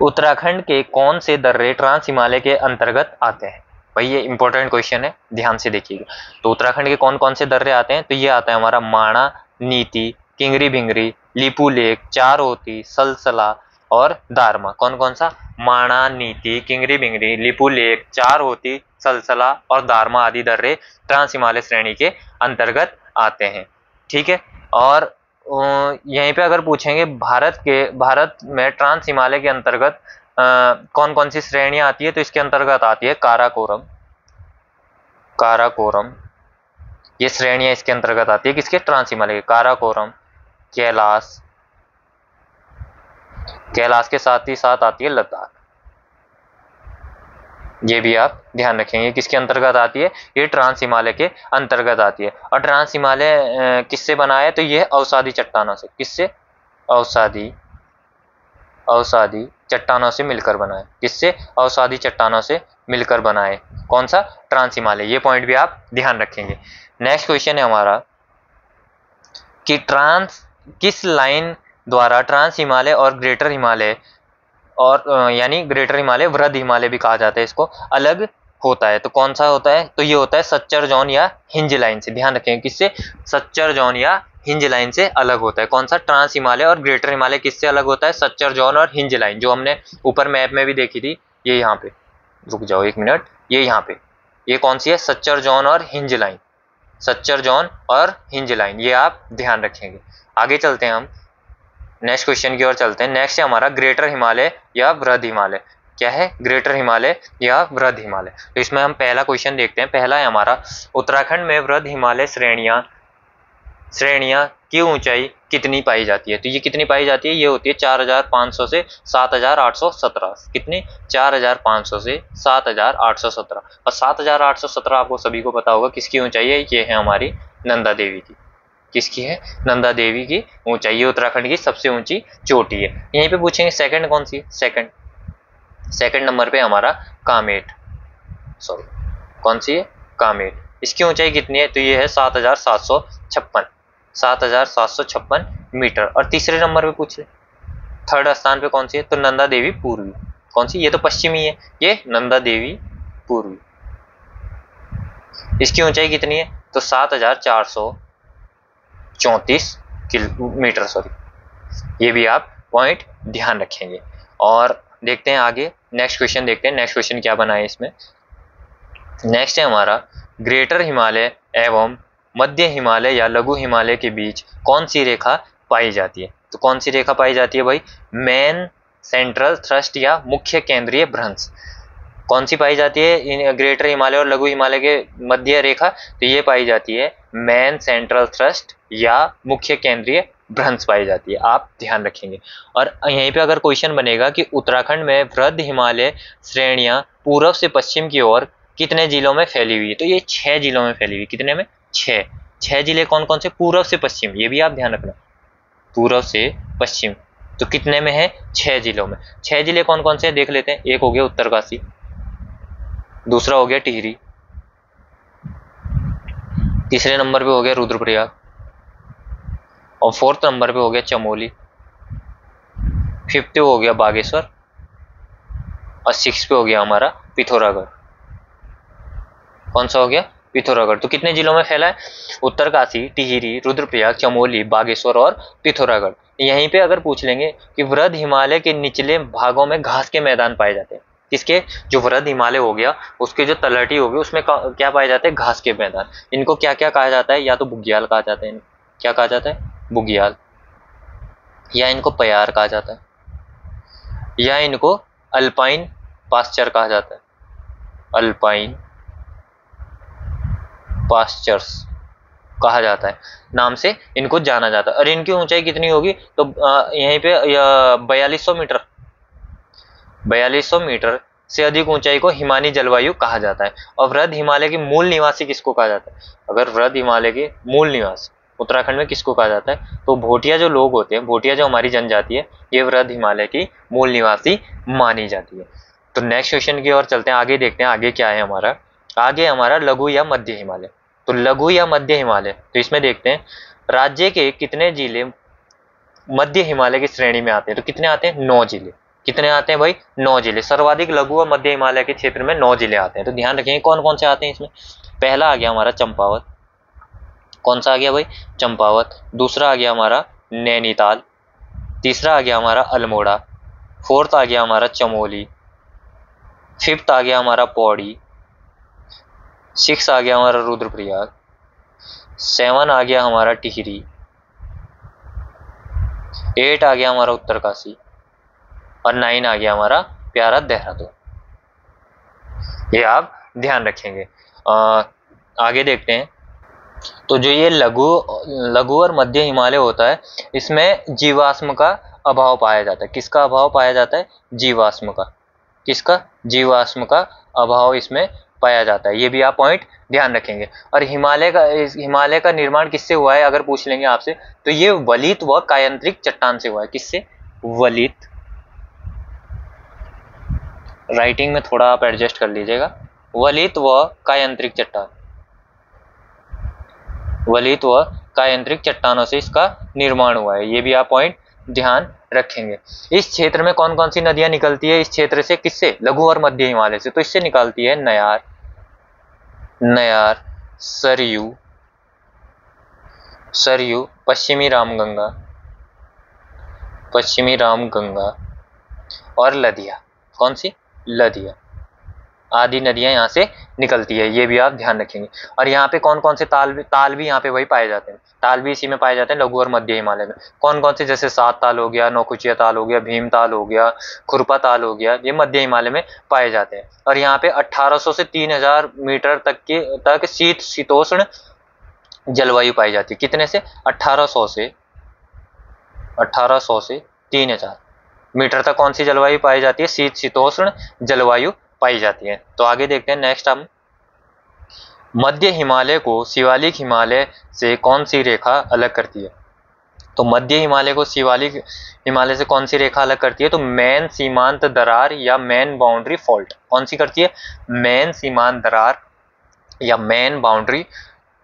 A: उत्तराखंड के कौन से दर्रे ट्रांस हिमालय के अंतर्गत आते हैं। भाई ये इंपॉर्टेंट क्वेश्चन है, ध्यान से देखिएगा। तो उत्तराखंड के कौन कौन से दर्रे आते हैं, तो ये आता है हमारा माणा, नीति, किंगरी भिंगरी, लिपू लेक, चारहोती, सलसला और दारमा। कौन कौन सा, माणा, नीति, किंगरी भिंगरी, लिपू लेक, चारहोती, सलसला और दारमा आदि दर्रे ट्रांस हिमालय श्रेणी के अंतर्गत आते हैं, ठीक है। और यहीं पे अगर पूछेंगे भारत में ट्रांस हिमालय के अंतर्गत कौन कौन सी श्रेणियां आती है, तो इसके अंतर्गत आती है काराकोरम, ये श्रेणियां इसके अंतर्गत आती है। किसके, ट्रांस हिमालय के। काराकोरम, कैलाश के साथ ही साथ आती है लद्दाख। ये भी आप ध्यान रखेंगे, किसके अंतर्गत आती है, ये ट्रांस हिमालय के अंतर्गत आती है। और ट्रांस हिमालय किससे बना है, तो ये अवसादी चट्टानों से। किससे, अवसादी चट्टानों से मिलकर बना है। किससे, अवसादी चट्टानों से मिलकर बना है। कौन सा, ट्रांस हिमालय। ये पॉइंट भी आप ध्यान रखेंगे। नेक्स्ट क्वेश्चन है हमारा कि किस लाइन द्वारा ट्रांस हिमालय और ग्रेटर हिमालय, और यानी ग्रेटर हिमालय, वृद्ध हिमालय भी कहा जाता है इसको, अलग होता है। तो कौन सा होता है, तो ये होता है सच्चर जोन या हिंज लाइन से। ध्यान रखेंगे, किससे, सच्चर जोन या हिंज लाइन से अलग होता है। कौन सा, ट्रांस हिमालय और ग्रेटर हिमालय किससे अलग होता है, सच्चर जोन और हिंज लाइन, जो हमने ऊपर मैप में भी देखी थी। ये यहाँ पे, रुक जाओ 1 मिनट, ये यहाँ पे, ये कौन सी है, सच्चर जोन और हिंज लाइन, सच्चर जोन और हिंज लाइन, ये आप ध्यान रखेंगे। आगे चलते हैं हम, नेक्स्ट क्वेश्चन की ओर चलते हैं। नेक्स्ट है हमारा ग्रेटर हिमालय या वृद्ध हिमालय। क्या है, ग्रेटर हिमालय या वृद्ध हिमालय। तो इसमें हम पहला क्वेश्चन देखते हैं। पहला है हमारा, उत्तराखंड में वृद्ध हिमालय श्रेणियां श्रेणियां की ऊंचाई कितनी पाई जाती है? तो ये कितनी पाई जाती है? ये होती है 4500 से 7817। कितनी? 4500 से 7817। और 7817 आपको सभी को पता होगा किसकी ऊंचाई है? ये है हमारी नंदा देवी की। किसकी है? नंदा देवी की ऊंचाई। ये उत्तराखंड की सबसे ऊंची चोटी है। यहीं पे पूछेंगे सेकंड कौन सी? सेकंड नंबर पे हमारा कामेट, सॉरी कौन सी है? कामेट। इसकी ऊंचाई कितनी है? तो ये है 7756 मीटर। और तीसरे नंबर पे पूछ ले, थर्ड स्थान पे कौन सी है? तो नंदा देवी पूर्वी। कौन सी? ये तो पश्चिमी है, ये नंदा देवी पूर्वी। इसकी ऊंचाई कितनी है? तो 7434 किलोमीटर, सॉरी। ये भी आप पॉइंट ध्यान रखेंगे। और देखते हैं आगे, नेक्स्ट क्वेश्चन देखते हैं। नेक्स्ट क्वेश्चन क्या बना है इसमें? नेक्स्ट है हमारा, ग्रेटर हिमालय एवं मध्य हिमालय या लघु हिमालय के बीच कौन सी रेखा पाई जाती है? तो कौन सी रेखा पाई जाती है भाई? मेन सेंट्रल थ्रस्ट या मुख्य केंद्रीय भ्रंश। कौन सी पाई जाती है इन ग्रेटर हिमालय और लघु हिमालय के मध्य रेखा? तो ये पाई जाती है मेन सेंट्रल थ्रस्ट या मुख्य केंद्रीय भ्रंश पाई जाती है। आप ध्यान रखेंगे। और यहीं पे अगर क्वेश्चन बनेगा कि उत्तराखंड में वृद्ध हिमालय श्रेणियां पूर्व से पश्चिम की ओर कितने जिलों में फैली हुई है? तो ये 6 जिलों में फैली हुई। कितने में? 6 जिले कौन कौन से? पूर्व से पश्चिम, ये भी आप ध्यान रखना, पूर्व से पश्चिम। तो कितने में है? 6 जिलों में। 6 जिले कौन कौन से देख लेते हैं। एक हो गया उत्तरकाशी, दूसरा हो गया टिहरी, तीसरे नंबर पे हो गया रुद्रप्रयाग, और फोर्थ नंबर पे हो गया चमोली, फिफ्थ पे हो गया बागेश्वर, और सिक्स पे हो गया हमारा पिथौरागढ़। कौन सा हो गया? पिथौरागढ़। तो कितने जिलों में फैला है? उत्तरकाशी, टिहरी, रुद्रप्रयाग, चमोली, बागेश्वर और पिथौरागढ़। यहीं पे अगर पूछ लेंगे कि वृद्ध हिमालय के निचले भागों में घास के मैदान पाए जाते हैं। किसके? जो वृद्ध हिमालय हो गया उसके जो तलहटी होगी उसमें क्या पाए जाते हैं? घास के मैदान। इनको क्या क्या कहा जाता है? या तो बुग्याल कहा जाता है, क्या कहा जाता है? बुग्याल, या इनको पयार कहा जाता है, या इनको अल्पाइन पास्चर कहा जाता है। अल्पाइन पास्चर्स कहा जाता है, नाम से इनको जाना जाता है। और इनकी ऊंचाई कितनी होगी? तो यहीं पे 4200 मीटर से अधिक ऊंचाई को हिमानी जलवायु कहा जाता है। और वृद्ध हिमालय के मूल निवासी किसको कहा जाता है? अगर वृद्ध हिमालय के मूल निवासी उत्तराखंड में किसको कहा जाता है? तो भोटिया जो लोग होते हैं, भोटिया जो हमारी जनजाति है, ये वृद्ध हिमालय की मूल निवासी मानी जाती है। तो नेक्स्ट क्वेश्चन की ओर चलते हैं, आगे देखते हैं आगे क्या है हमारा। आगे हमारा लघु या मध्य हिमालय। तो लघु या मध्य हिमालय, तो इसमें देखते हैं राज्य के कितने जिले मध्य हिमालय की श्रेणी में आते हैं। तो कितने आते हैं? 9 जिले। कितने आते हैं भाई? 9 जिले। सर्वाधिक लघु और मध्य हिमालय के क्षेत्र में 9 जिले आते हैं। तो ध्यान रखेंगे कौन कौन से आते हैं इसमें। पहला आ गया हमारा चंपावत। कौन सा आ गया भाई? चंपावत। दूसरा आ गया हमारा नैनीताल, तीसरा आ गया हमारा अल्मोड़ा, फोर्थ आ गया हमारा चमोली, फिफ्थ आ गया हमारा पौड़ी, सिक्स आ गया हमारा रुद्रप्रयाग, 7 आ गया हमारा टिहरी, 8 आ गया हमारा उत्तरकाशी, और 9 आ गया हमारा प्यारा देहरादून। ये आप ध्यान रखेंगे। आगे देखते हैं। तो जो ये लघु और मध्य हिमालय होता है, इसमें जीवाश्म का अभाव पाया जाता है। किसका अभाव पाया जाता है? जीवाश्म का। किसका? जीवाश्म का अभाव इसमें पाया जाता है। ये भी आप पॉइंट ध्यान रखेंगे। और हिमालय का निर्माण किससे हुआ है अगर पूछ लेंगे आपसे, तो ये वलित व कायांतरिक चट्टान से हुआ है। किससे? वलित, राइटिंग में थोड़ा आप एडजस्ट कर लीजिएगा, वलित व कायांतरिक चट्टान, वलित व कायांतरिक चट्टानों से इसका निर्माण हुआ है। ये भी आप पॉइंट ध्यान रखेंगे। इस क्षेत्र में कौन कौन सी नदियां निकलती है इस क्षेत्र से? किससे? लघु और मध्य हिमालय से। तो इससे निकलती है नयार, सरयू, पश्चिमी रामगंगा और लदिया। कौन सी? लदिया आदि नदियां यहाँ से निकलती है। ये भी आप ध्यान रखेंगे। और यहाँ पे कौन कौन से ताल भी यहाँ पे वही पाए जाते हैं। ताल भी इसी में पाए जाते हैं लघु और मध्य हिमालय में। कौन कौन से? जैसे सात ताल हो गया, नौकुचिया ताल हो गया, भीम ताल हो गया, खुरपा ताल हो गया, ये मध्य हिमालय में पाए जाते हैं। और यहाँ पे 1800 से 3000 मीटर तक शीतोष्ण जलवायु पाई जाती है। कितने से? 1800 से 3000 मीटर तक कौन सी जलवायु पाई जाती है? शीतोष्ण जलवायु पाई जाती है। तो आगे देखते हैं नेक्स्ट हम, मध्य हिमालय को शिवालिक हिमालय से कौन सी रेखा अलग करती है? तो मध्य हिमालय को शिवालिक हिमालय से कौन सी रेखा अलग करती है? तो मेन सीमांत दरार या मेन बाउंड्री फॉल्ट। कौन सी करती है? मेन सीमांत दरार या मेन बाउंड्री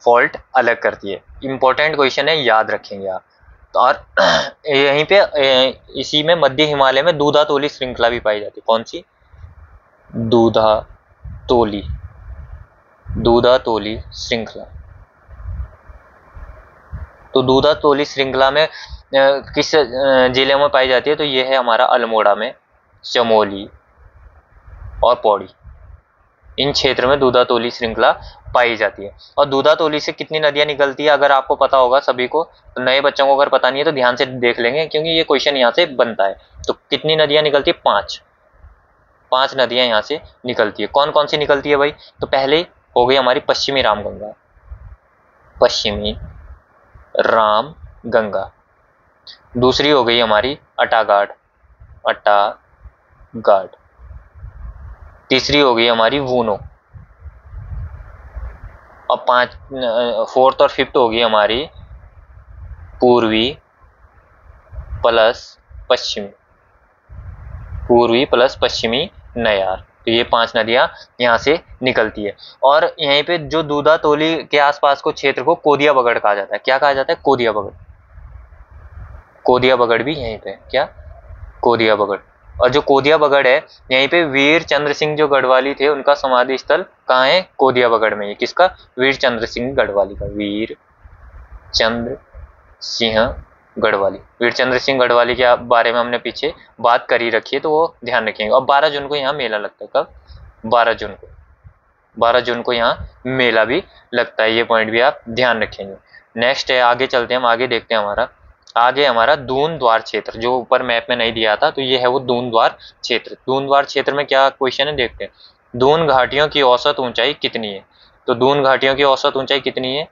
A: फॉल्ट अलग करती है। इंपॉर्टेंट क्वेश्चन है, याद रखेंगे आप। तो और यहीं पे इसी में मध्य हिमालय में दूधातोली श्रृंखला भी पाई जाती है। कौन सी? दूधातोली श्रृंखला। तो दूधातोली श्रृंखला में किस जिले में पाई जाती है? तो ये है हमारा अल्मोड़ा में, चमोली और पौड़ी, इन क्षेत्र में दूधातोली श्रृंखला पाई जाती है। और दूधातोली से कितनी नदियां निकलती है अगर आपको पता होगा सभी को, तो नए बच्चों को अगर पता नहीं है तो ध्यान से देख लेंगे क्योंकि ये क्वेश्चन यहाँ से बनता है। तो कितनी नदियां निकलती है? 5 नदियां यहाँ से निकलती है। कौन कौन सी निकलती है भाई? तो पहले हो गई हमारी पश्चिमी रामगंगा, पश्चिमी रामगंगा। दूसरी हो गई हमारी अटागाड, तीसरी हो गई हमारी वूनो, और फोर्थ और फिफ्थ होगी हमारी पूर्वी प्लस पश्चिमी नयार। तो ये 5 नदियां यहाँ से निकलती है। और यहीं पे जो दूधातोली के आसपास को क्षेत्र को कोदिया बगड़ कहा जाता है। क्या कहा जाता है? कोदिया बगड़ भी यहीं पे, क्या? कोदिया बगड़। और जो कोदिया बगड़ है यहीं पे वीर चंद्र सिंह जो गढ़वाली थे उनका समाधि स्थल कहाँ है? कोदिया बगड़ में। ये किसका? वीर चंद्र सिंह गढ़वाली का। वीर चंद्र सिंह गढ़वाली के बारे में हमने पीछे बात करी रखी है, तो वो ध्यान रखेंगे। और 12 जून को यहाँ मेला लगता है। कब? 12 जून को यहाँ मेला भी लगता है। ये पॉइंट भी आप ध्यान रखेंगे। नेक्स्ट है, आगे चलते हैं हम, आगे देखते हैं हमारा दून द्वार क्षेत्र, जो ऊपर मैप में नहीं दिया था, तो ये है वो दून द्वार क्षेत्र। दून द्वार क्षेत्र में क्या क्वेश्चन है देखते हैं। दून घाटियों की औसत ऊंचाई कितनी है? तो दून घाटियों की औसत ऊंचाई कितनी है?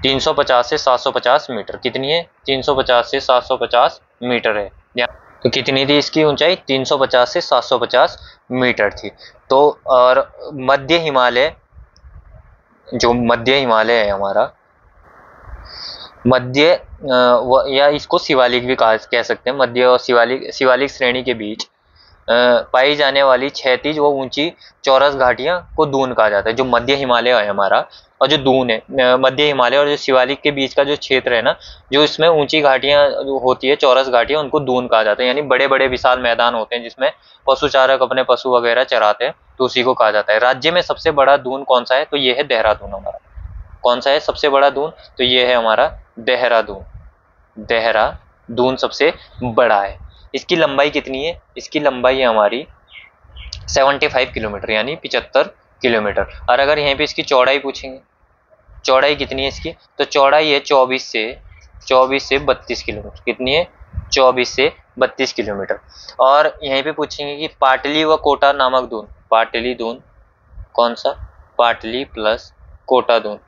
A: 350 से 750 मीटर। कितनी है? 350 से 750 मीटर है। तो कितनी थी इसकी ऊंचाई? 350 से 750 मीटर थी। तो और मध्य हिमालय है हमारा, मध्य या इसको शिवालिक भी कह सकते हैं। मध्य और शिवालिक श्रेणी के बीच पाई जाने वाली क्षैतिज व ऊंची चौरस घाटियां को दून कहा जाता है। जो मध्य हिमालय है हमारा और जो दून है, मध्य हिमालय और जो शिवालिक के बीच का जो क्षेत्र है ना, जो इसमें ऊंची घाटियां होती है, चौरस घाटियां, उनको दून कहा जाता है। यानी बड़े बड़े विशाल मैदान होते हैं जिसमें पशुचारक अपने पशु वगैरह चराते हैं, तो उसी को कहा जाता है। राज्य में सबसे बड़ा दून कौन सा है? तो ये है देहरादून हमारा। कौन सा है सबसे बड़ा दून? तो ये है हमारा देहरादून सबसे बड़ा है। इसकी लंबाई कितनी है? इसकी लंबाई है हमारी 75 किलोमीटर, यानी 75 किलोमीटर। और अगर यहीं पे इसकी चौड़ाई पूछेंगे, चौड़ाई कितनी है इसकी? तो चौड़ाई है 24 से 32 किलोमीटर। कितनी है? 24 से 32 किलोमीटर। और यहीं पे पूछेंगे कि पाटली व कोटा नामक दून, पाटली दून कौन सा? पाटली प्लस कोटा दून।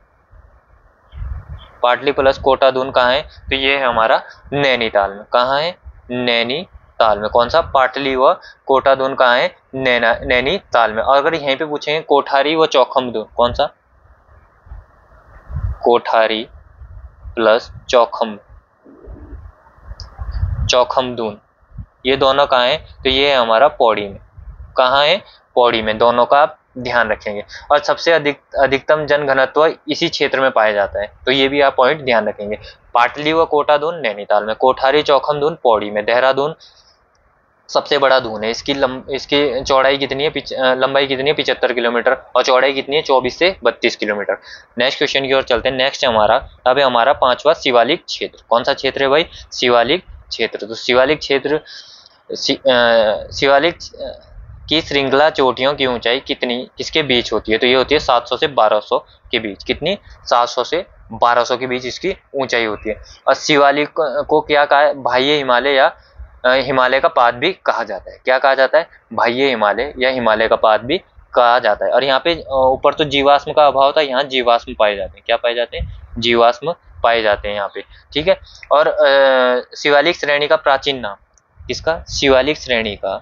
A: पाटली प्लस कोटा दून कहाँ है? तो ये है हमारा नैनीताल में। कहाँ है? नैनीताल में। कौन सा? पाटली व कोटा दून कहाँ है? नैनीताल में। और अगर यहीं पे पूछेंगे कोठारी व चौखम दून, कौन सा? कोठारी प्लस चौखम दून, ये दोनों कहाँ है? तो ये है हमारा पौड़ी में। कहाँ है? पौड़ी में। दोनों का आप ध्यान रखेंगे। और सबसे अधिकतम जनघनत्व इसी क्षेत्र में पाया जाता है, तो ये भी आप पॉइंट ध्यान रखेंगे। पाटली व कोटा दून नैनीताल में, कोठारी चौखम दून पौड़ी में, देहरादून सबसे बड़ा दून है। इसकी चौड़ाई कितनी है? लंबाई कितनी है? 75 किलोमीटर। और चौड़ाई कितनी है? 24 से 32 किलोमीटर। नेक्स्ट क्वेश्चन की ओर चलते हैं। नेक्स्ट है हमारा 5वां शिवालिक क्षेत्र। कौन सा क्षेत्र है भाई? शिवालिक क्षेत्र। तो शिवालिक की श्रृंखला चोटियों की ऊंचाई किसके बीच होती है? तो ये होती है 700 से 1200 के बीच। कितनी? 700 से 1200 के बीच इसकी ऊंचाई होती है। और शिवालिक को क्या कहा है? बाह्य हिमालय या हिमालय का पाद भी कहा जाता है। क्या कहा जाता है? बाह्य हिमालय या हिमालय का पाद भी कहा जाता है। और यहाँ पे ऊपर तो जीवाश्म का अभाव था, यहाँ जीवाश्म पाए जाते हैं। क्या पाए जाते हैं? जीवाश्म पाए जाते हैं यहाँ पे, ठीक है। और शिवालिक श्रेणी का प्राचीन नाम, किसका? शिवालिक श्रेणी का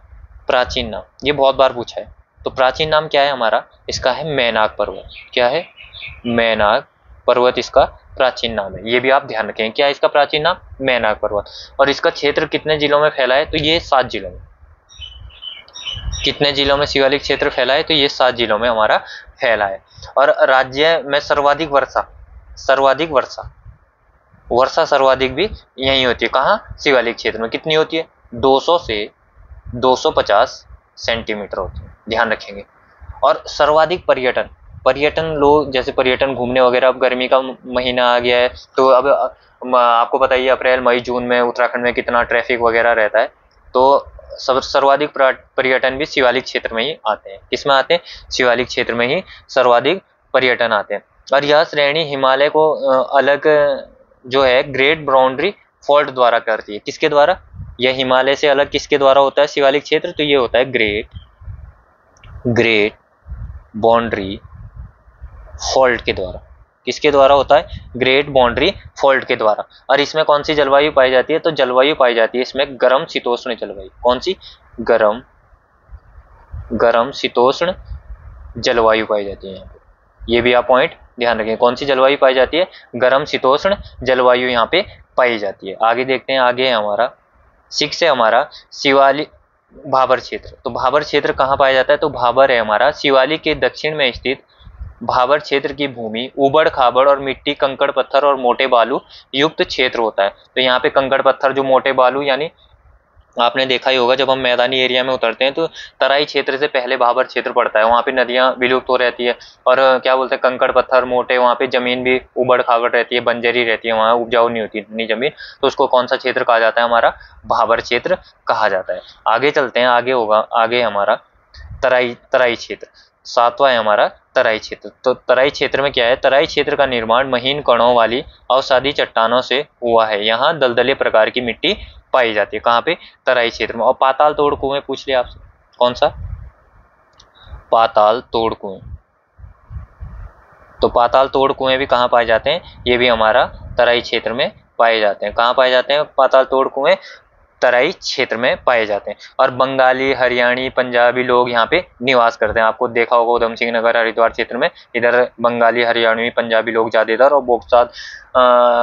A: प्राचीन नाम, ये बहुत बार पूछा है। तो प्राचीन नाम क्या है हमारा? इसका है मैनाक पर्वत। क्या है? मैनाक पर्वत इसका प्राचीन नाम है। ये भी आप ध्यान रखें, क्या है इसका प्राचीन नाम? मैनाक पर्वत। और इसका क्षेत्र कितने जिलों में फैला है? तो ये 7 जिलों में। कितने जिलों में शिवालिक क्षेत्र फैला है? तो ये 7 जिलों में हमारा फैला है। और राज्य में सर्वाधिक वर्षा सर्वाधिक भी यही होती है। कहाँ? शिवालिक क्षेत्र में। कितनी होती है? 200 से 250 सेंटीमीटर होती है, ध्यान रखेंगे। और सर्वाधिक पर्यटन लोग, जैसे पर्यटन घूमने वगैरह, अब गर्मी का महीना आ गया है तो अब आपको पता ही है अप्रैल मई जून में उत्तराखंड में कितना ट्रैफिक वगैरह रहता है। तो सर्वाधिक पर्यटन भी शिवालिक क्षेत्र में ही आते हैं। किसमें आते हैं? शिवालिक क्षेत्र में ही सर्वाधिक पर्यटन आते हैं। और यह श्रेणी हिमालय को अलग जो है ग्रेट बाउंड्री फॉल्ट द्वारा करती है। किसके द्वारा? यह हिमालय से अलग किसके द्वारा होता है शिवालिक क्षेत्र? तो ये होता है ग्रेट बाउंड्री फॉल्ट के द्वारा। किसके द्वारा होता है? ग्रेट बाउंड्री फॉल्ट के द्वारा। और इसमें कौन सी जलवायु पाई जाती है? तो जलवायु पाई जाती है इसमें गर्म शीतोष्ण जलवायु। कौन सी? गर्म शीतोष्ण जलवायु पाई जाती है यहाँ पे। ये भी आप पॉइंट ध्यान रखें, कौन सी जलवायु पाई जाती है? गर्म शीतोष्ण जलवायु यहाँ पे पाई जाती है। आगे देखते हैं, आगे है हमारा 6 है हमारा शिवालिक भाबर क्षेत्र। तो भाबर क्षेत्र कहाँ पाया जाता है? तो भाबर है हमारा शिवालिक के दक्षिण में स्थित भाबर क्षेत्र की भूमि उबड़ खाबड़ और मिट्टी, कंकड़ पत्थर और मोटे बालू युक्त क्षेत्र होता है। तो यहाँ पे कंकड़ पत्थर, जो मोटे बालू, यानी आपने देखा ही होगा जब हम मैदानी एरिया में उतरते हैं तो तराई क्षेत्र से पहले भाबर क्षेत्र पड़ता है, वहाँ पे नदियाँ विलुप्त हो रहती है और क्या बोलते हैं कंकड़ पत्थर मोटे, वहाँ पे जमीन भी उबड़ खाबड़ रहती है, बंजरी रहती है, वहाँ उपजाऊ नहीं होती इतनी जमीन। तो उसको कौन सा क्षेत्र कहा जाता है? हमारा भाबर क्षेत्र कहा जाता है। आगे चलते हैं, आगे होगा, आगे हमारा तराई क्षेत्र। 7वां है हमारा तराई क्षेत्र। तो तराई क्षेत्र में क्या है? तराई क्षेत्र का निर्माण महीन कणों वाली अवसादी चट्टानों से हुआ है। यहाँ दलदली प्रकार की मिट्टी पाई जाती है। कहाँ पे? तराई क्षेत्र में। और पाताल तोड़ कुएं पूछ लिया आपसे, कौन सा? पाताल तोड़ कुएं। तो पाताल तोड़ कुएं भी कहाँ पाए जाते हैं? ये भी हमारा तराई क्षेत्र में पाए जाते हैं। कहाँ पाए जाते हैं पाताल तोड़ कुएं? तराई क्षेत्र में पाए जाते हैं। और बंगाली, हरियाणी, पंजाबी लोग यहाँ पे निवास करते हैं। आपको देखा होगा उधम सिंह नगर, हरिद्वार क्षेत्र में इधर बंगाली, हरियाणवी, पंजाबी लोग ज्यादा इधर, और बहुत साथ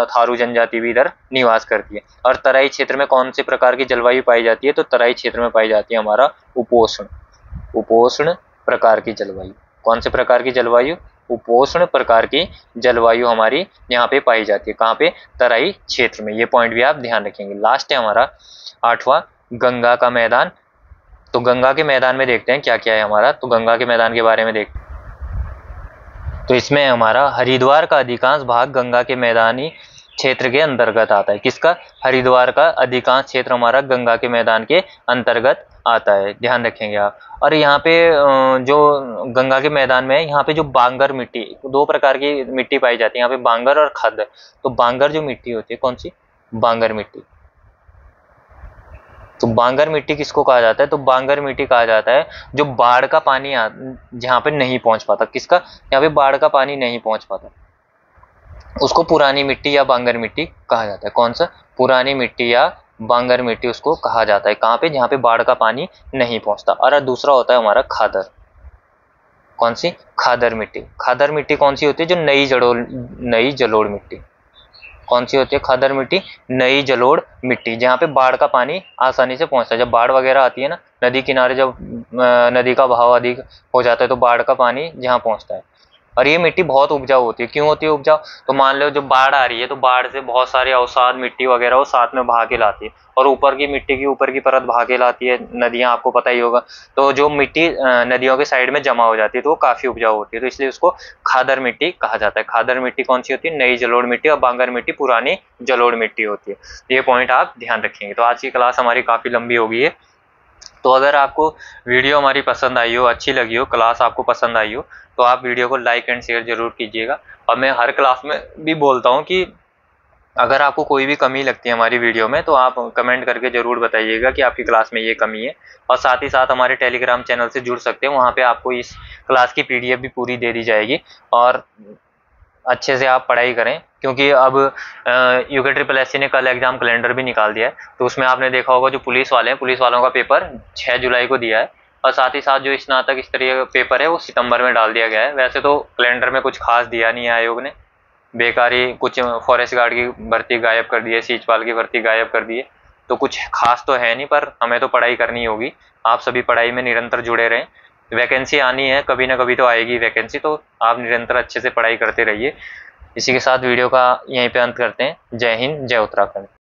A: थारू जनजाति भी इधर निवास करती है। और तराई क्षेत्र में कौन से प्रकार की जलवायु पाई जाती है? तो तराई क्षेत्र में पाई जाती है हमारा उपोष्ण प्रकार की जलवायु। कौन से प्रकार की जलवायु? उपोष्ण प्रकार की जलवायु हमारी यहाँ पे पाई जाती है। कहाँ पे? तराई क्षेत्र में। ये पॉइंट भी आप ध्यान रखेंगे। लास्ट है हमारा 8वां गंगा का मैदान। तो गंगा के मैदान में देखते हैं क्या क्या है हमारा। तो गंगा के मैदान के बारे में देखते हैं। तो इसमें हमारा हरिद्वार का अधिकांश भाग गंगा के मैदानी क्षेत्र के अंतर्गत आता है। किसका? हरिद्वार का अधिकांश क्षेत्र हमारा गंगा के मैदान के अंतर्गत आता है, ध्यान रखेंगे आप। और यहाँ पे जो गंगा के मैदान में है, यहाँ पे जो बांगर मिट्टी, 2 प्रकार की मिट्टी पाई जाती है यहाँ पे, बांगर और खद्दर। तो बांगर जो मिट्टी होती है, कौन सी? बांगर मिट्टी। तो बांगर मिट्टी किसको कहा जाता है? तो बांगर मिट्टी कहा जाता है जो बाढ़ का पानी जहाँ पे नहीं पहुंच पाता। किसका? यहाँ पे बाढ़ का पानी नहीं पहुंच पाता, उसको पुरानी मिट्टी या बांगर मिट्टी कहा जाता है। कौन सा? पुरानी मिट्टी या बांगर मिट्टी उसको कहा जाता है। कहाँ पे? जहाँ पे बाढ़ का पानी नहीं पहुंचता। और दूसरा होता है हमारा खादर। कौन सी? खादर मिट्टी। खादर मिट्टी कौन सी होती है? जो नई जलोढ़ मिट्टी। कौन सी होती है? खादर मिट्टी, नई जलोढ़ मिट्टी, जहाँ पे बाढ़ का पानी आसानी से पहुंचता है। जब बाढ़ वगैरह आती है ना, नदी किनारे जब नदी का बहाव अधिक हो जाता है तो बाढ़ का पानी जहाँ पहुंचता है। और ये मिट्टी बहुत उपजाऊ होती है। क्यों होती है उपजाऊ? तो मान लो जब बाढ़ आ रही है तो बाढ़ से बहुत सारे अवसाद मिट्टी वगैरह वो साथ में बहा के लाती है, और ऊपर की मिट्टी की ऊपर की परत बहा के लाती है नदियां, आपको पता ही होगा। तो जो मिट्टी नदियों के साइड में जमा हो जाती है तो वो काफी उपजाऊ होती है, तो इसलिए उसको खादर मिट्टी कहा जाता है। खादर मिट्टी कौन सी होती है? नई जलोढ़ मिट्टी। और बांगर मिट्टी पुरानी जलोढ़ मिट्टी होती है। ये पॉइंट आप ध्यान रखेंगे। तो आज की क्लास हमारी काफी लंबी हो गई है। तो अगर आपको वीडियो हमारी पसंद आई हो, अच्छी लगी हो, क्लास आपको पसंद आई हो, तो आप वीडियो को लाइक एंड शेयर जरूर कीजिएगा। और मैं हर क्लास में भी बोलता हूँ कि अगर आपको कोई भी कमी लगती है हमारी वीडियो में तो आप कमेंट करके ज़रूर बताइएगा कि आपकी क्लास में ये कमी है। और साथ ही साथ हमारे टेलीग्राम चैनल से जुड़ सकते हैं, वहाँ पे आपको इस क्लास की पीडीएफ भी पूरी दे दी जाएगी और अच्छे से आप पढ़ाई करें। क्योंकि अब UKSSC ने कल एग्जाम कैलेंडर भी निकाल दिया है, तो उसमें आपने देखा होगा जो पुलिस वाले हैं, पुलिस वालों का पेपर 6 जुलाई को दिया है और साथ ही साथ जो स्नातक स्तरीय पेपर है वो सितंबर में डाल दिया गया है। वैसे तो कैलेंडर में कुछ खास दिया नहीं है आयोग ने, बेकारी कुछ फॉरेस्ट गार्ड की भर्ती गायब कर दी है, सीचपाल की भर्ती गायब कर दी है, तो कुछ खास तो है नहीं, पर हमें तो पढ़ाई करनी होगी। आप सभी पढ़ाई में निरंतर जुड़े रहें, वैकेंसी आनी है, कभी ना कभी तो आएगी वैकेंसी, तो आप निरंतर अच्छे से पढ़ाई करते रहिए। इसी के साथ वीडियो का यहीं पे अंत करते हैं। जय हिंद, जय उत्तराखंड।